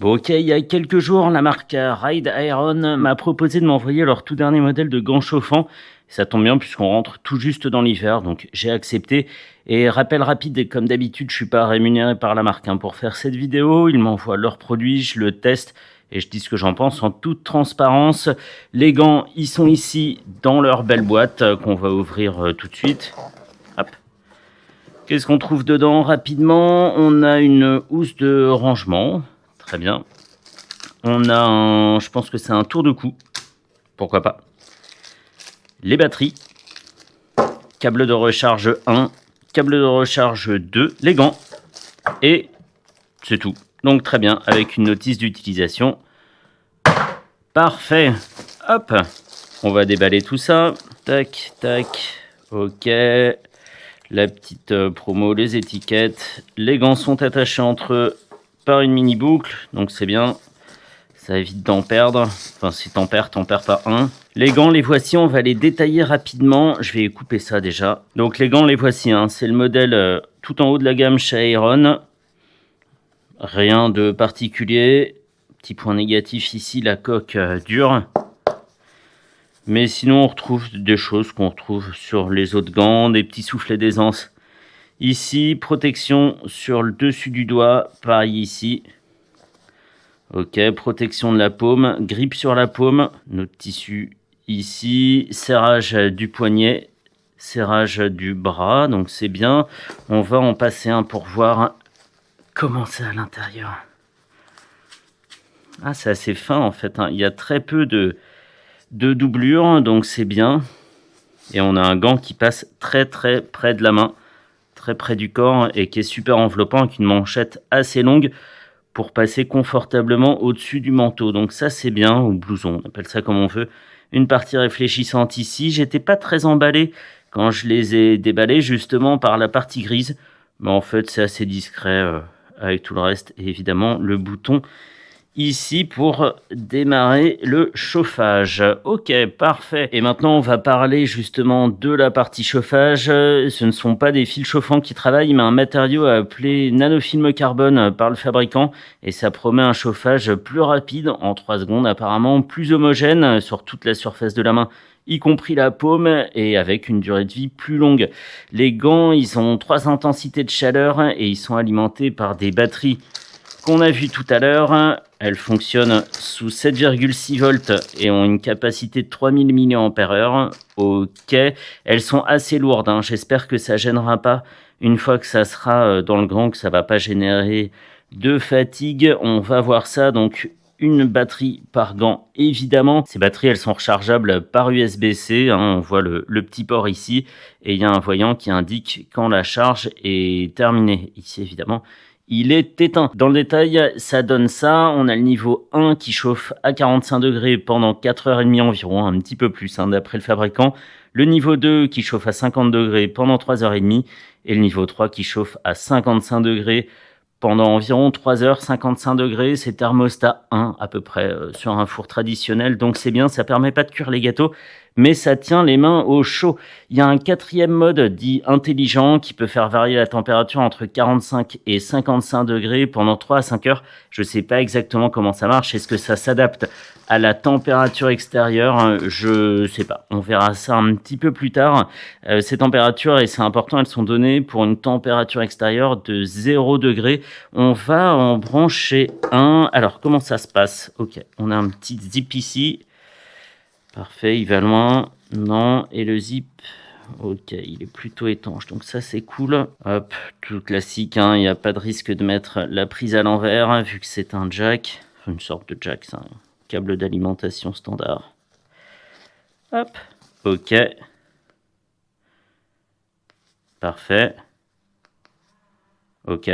Bon, ok, il y a quelques jours, la marque Ride Iron m'a proposé de m'envoyer leur tout dernier modèle de gants chauffants. Ça tombe bien puisqu'on rentre tout juste dans l'hiver, donc j'ai accepté. Et rappel rapide, et comme d'habitude, je suis pas rémunéré par la marque pour faire cette vidéo. Ils m'envoient leurs produits, je le teste et je dis ce que j'en pense en toute transparence. Les gants, ils sont ici dans leur belle boîte qu'on va ouvrir tout de suite. Hop. Qu'est-ce qu'on trouve dedans rapidement? On a une housse de rangement. Très bien. On a je pense que c'est un tour de cou. Pourquoi pas. Les batteries. Câble de recharge 1. Câble de recharge 2. Les gants. Et c'est tout. Donc très bien, avec une notice d'utilisation. Parfait. Hop. On va déballer tout ça. Tac, tac. Ok. La petite promo, les étiquettes. Les gants sont attachés entre eux par une mini boucle, donc c'est bien. Ça évite d'en perdre. Enfin, si t'en perds pas un. Les gants, les voici, on va les détailler rapidement. Je vais couper ça déjà. Donc les gants, les voici. C'est le modèle tout en haut de la gamme chez Iron. Rien de particulier. Petit point négatif ici, la coque dure. Mais sinon, on retrouve des choses qu'on retrouve sur les autres gants, des petits soufflets d'aisance. Ici, protection sur le dessus du doigt, pareil ici. Ok, protection de la paume, grippe sur la paume, notre tissu ici, serrage du poignet, serrage du bras, donc c'est bien. On va en passer un pour voir comment c'est à l'intérieur. Ah, c'est assez fin en fait, il y a très peu de doublure, donc c'est bien. Et on a un gant qui passe très très près de la main, très près du corps et qui est super enveloppant avec une manchette assez longue pour passer confortablement au-dessus du manteau. Donc ça c'est bien, ou blouson, on appelle ça comme on veut. Une partie réfléchissante ici. J'étais pas très emballé quand je les ai déballés justement par la partie grise. Mais en fait c'est assez discret avec tout le reste. Et évidemment le bouton ici pour démarrer le chauffage. Ok, parfait. Et maintenant, on va parler justement de la partie chauffage. Ce ne sont pas des fils chauffants qui travaillent, mais un matériau appelé nanofilm carbone par le fabricant. Et ça promet un chauffage plus rapide, en 3 secondes apparemment, plus homogène sur toute la surface de la main, y compris la paume, et avec une durée de vie plus longue. Les gants, ils ont 3 intensités de chaleur et ils sont alimentés par des batteries qu'on a vu tout à l'heure. Elles fonctionnent sous 7,6 volts et ont une capacité de 3000 mAh. Ok, elles sont assez lourdes, j'espère que ça gênera pas une fois que ça sera dans le grand, que ça va pas générer de fatigue. On va voir ça, donc une batterie par gant évidemment. Ces batteries, elles sont rechargeables par USB-C, on voit le petit port ici et il y a un voyant qui indique quand la charge est terminée. Ici évidemment il est éteint. Dans le détail, ça donne ça. On a le niveau 1 qui chauffe à 45 degrés pendant 4h30 environ, un petit peu plus d'après le fabricant. Le niveau 2 qui chauffe à 50 degrés pendant 3h30 et le niveau 3 qui chauffe à 55 degrés pendant environ 3 heures. 55 degrés, c'est thermostat 1 à peu près sur un four traditionnel. Donc c'est bien, ça permet pas de cuire les gâteaux, mais ça tient les mains au chaud. Il y a un 4e mode dit intelligent qui peut faire varier la température entre 45 et 55 degrés pendant 3 à 5 heures. Je ne sais pas exactement comment ça marche. Est-ce que ça s'adapte à la température extérieure? Je ne sais pas. On verra ça un petit peu plus tard. Ces températures, et c'est important, elles sont données pour une température extérieure de 0 degré. On va en brancher un. Alors, comment ça se passe? Ok, on a un petit zip ici. Parfait, il va loin. Non, et le zip, ok, il est plutôt étanche, donc ça c'est cool. Hop, tout classique, il n'y a pas de risque de mettre la prise à l'envers, vu que c'est un jack. Une sorte de jack, c'est un câble d'alimentation standard. Hop, ok. Parfait. Ok.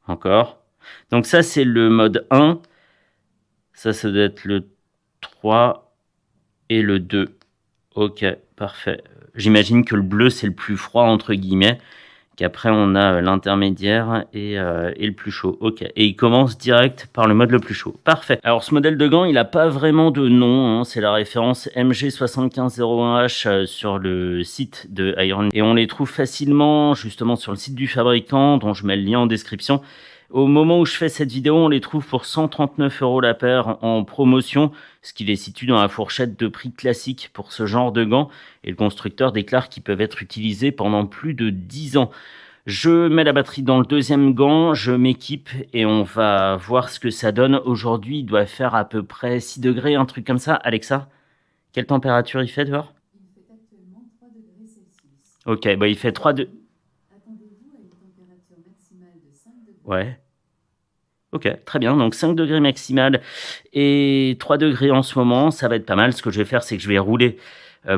Encore. Donc ça c'est le mode 1. Ça doit être le 3. Et le 2. Ok, parfait. J'imagine que le bleu, c'est le plus froid, entre guillemets, qu'après, on a l'intermédiaire et le plus chaud. Ok, et il commence direct par le mode le plus chaud. Parfait. Alors, ce modèle de gant, il n'a pas vraiment de nom. C'est la référence MG7501H sur le site de Iron. Et on les trouve facilement, justement, sur le site du fabricant, dont je mets le lien en description. Au moment où je fais cette vidéo, on les trouve pour 139 € la paire en promotion, ce qui les situe dans la fourchette de prix classique pour ce genre de gants. Et le constructeur déclare qu'ils peuvent être utilisés pendant plus de 10 ans. Je mets la batterie dans le deuxième gant, je m'équipe et on va voir ce que ça donne. Aujourd'hui, il doit faire à peu près 6 degrés, un truc comme ça. Alexa, quelle température il fait dehors? Il fait actuellement 3 degrés Celsius. Ok, bah il fait 3 degrés. Attendez-vous à une température maximale de 5 degrés. Ouais. Ok, très bien. Donc 5 degrés maximal et 3 degrés en ce moment, ça va être pas mal. Ce que je vais faire, c'est que je vais rouler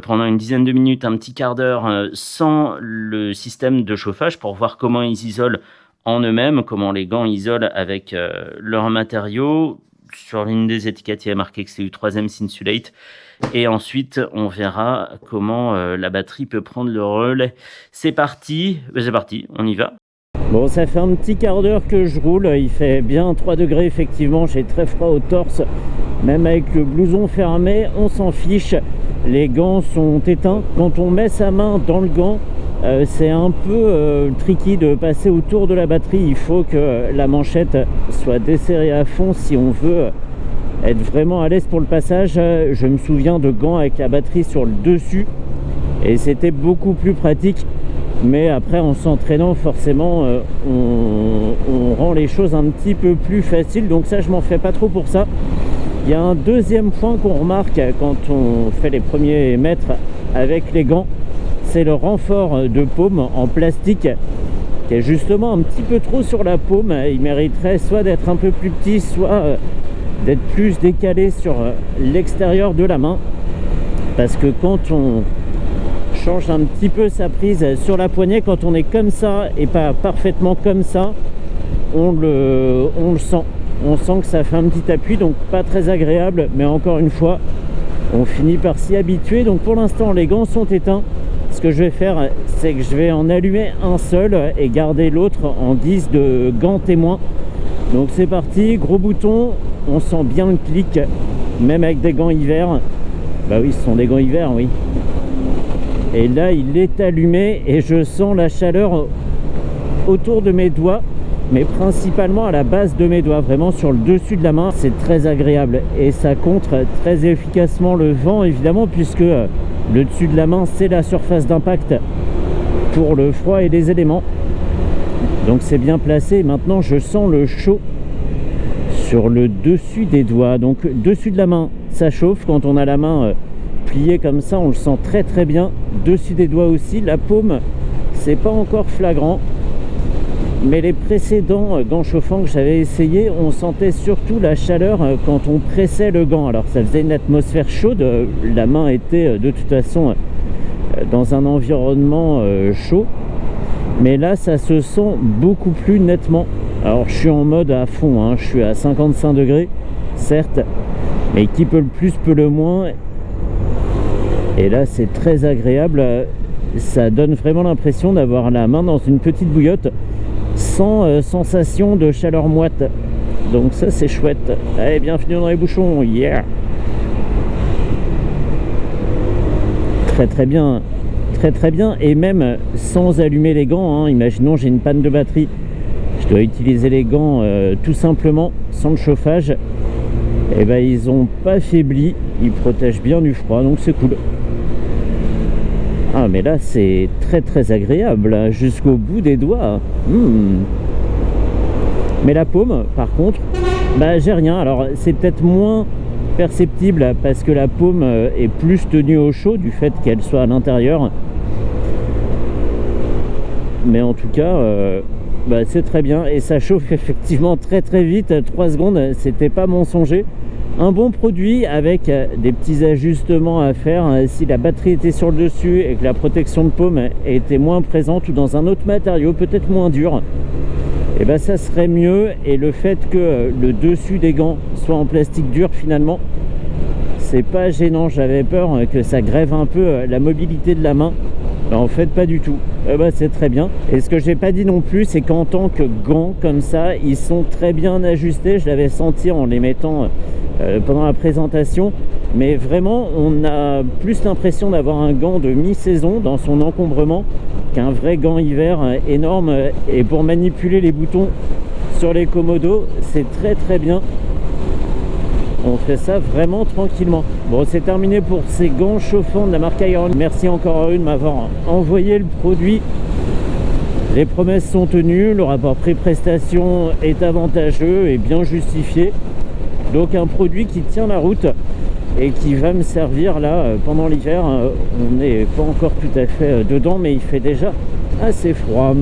pendant une dizaine de minutes, un petit quart d'heure sans le système de chauffage pour voir comment ils isolent en eux-mêmes, comment les gants isolent avec leurs matériaux. Sur l'une des étiquettes, il y a marqué que c'est du 3M Sinsulate. Et ensuite, on verra comment la batterie peut prendre le relais. C'est parti, on y va. Bon, ça fait un petit quart d'heure que je roule, il fait bien 3 degrés effectivement, j'ai très froid au torse, même avec le blouson fermé, on s'en fiche, les gants sont éteints. Quand on met sa main dans le gant, c'est un peu tricky de passer autour de la batterie, il faut que la manchette soit desserrée à fond si on veut être vraiment à l'aise pour le passage. Je me souviens de gants avec la batterie sur le dessus et c'était beaucoup plus pratique. Mais après, en s'entraînant, forcément, on rend les choses un petit peu plus faciles. Donc ça, je m'en fais pas trop pour ça. Il y a un deuxième point qu'on remarque quand on fait les premiers mètres avec les gants. C'est le renfort de paume en plastique qui est justement un petit peu trop sur la paume. Il mériterait soit d'être un peu plus petit, soit d'être plus décalé sur l'extérieur de la main. Parce que quand on change un petit peu sa prise sur la poignée, quand on est comme ça et pas parfaitement comme ça, on le sent. On sent que ça fait un petit appui, donc pas très agréable, mais encore une fois, on finit par s'y habituer. Donc pour l'instant, les gants sont éteints. Ce que je vais faire, c'est que je vais en allumer un seul et garder l'autre en guise de gant témoin. Donc c'est parti, gros bouton, on sent bien le clic, même avec des gants hiver. Bah oui, ce sont des gants hiver, oui. Et là, il est allumé et je sens la chaleur autour de mes doigts, mais principalement à la base de mes doigts, vraiment sur le dessus de la main. C'est très agréable et ça contre très efficacement le vent, évidemment, puisque le dessus de la main, c'est la surface d'impact pour le froid et les éléments. Donc c'est bien placé. Maintenant, je sens le chaud sur le dessus des doigts. Donc dessus de la main, ça chauffe. Quand on a la main pliée comme ça, on le sent très très bien. Dessus des doigts aussi. La paume, c'est pas encore flagrant, mais les précédents gants chauffants que j'avais essayé, on sentait surtout la chaleur quand on pressait le gant. Alors ça faisait une atmosphère chaude, la main était de toute façon dans un environnement chaud, mais là ça se sent beaucoup plus nettement. Alors je suis en mode à fond, hein. Je suis à 55 degrés certes, mais qui peut le plus peut le moins. Et là c'est très agréable, ça donne vraiment l'impression d'avoir la main dans une petite bouillotte sans sensation de chaleur moite. Donc ça c'est chouette. Allez, bienvenue dans les bouchons, yeah. Très très bien, très très bien. Et même sans allumer les gants, hein. Imaginons j'ai une panne de batterie, je dois utiliser les gants tout simplement sans le chauffage, et ben ils ont pas faibli, ils protègent bien du froid, donc c'est cool. Ah mais là c'est très très agréable jusqu'au bout des doigts. Mais la paume par contre, bah j'ai rien. Alors c'est peut-être moins perceptible parce que la paume est plus tenue au chaud du fait qu'elle soit à l'intérieur. Mais en tout cas bah, c'est très bien et ça chauffe effectivement très très vite. 3 secondes, c'était pas mensonger. Un bon produit avec des petits ajustements à faire. Si la batterie était sur le dessus et que la protection de paume était moins présente ou dans un autre matériau, peut-être moins dur, et ben ça serait mieux. Et le fait que le dessus des gants soit en plastique dur, finalement, c'est pas gênant. J'avais peur que ça grève un peu la mobilité de la main. Ben, en fait, pas du tout. Ben, c'est très bien. Et ce que j'ai pas dit non plus, c'est qu'en tant que gants comme ça, ils sont très bien ajustés. Je l'avais senti en les mettant pendant la présentation, mais vraiment on a plus l'impression d'avoir un gant de mi-saison dans son encombrement qu'un vrai gant hiver énorme. Et pour manipuler les boutons sur les Komodo, c'est très bien. On fait ça vraiment tranquillement. Bon, c'est terminé pour ces gants chauffants de la marque Iron. Merci encore à eux de m'avoir envoyé le produit. Les promesses sont tenues, le rapport prix-prestation est avantageux et bien justifié. Donc un produit qui tient la route et qui va me servir là pendant l'hiver. On n'est pas encore tout à fait dedans, mais il fait déjà assez froid.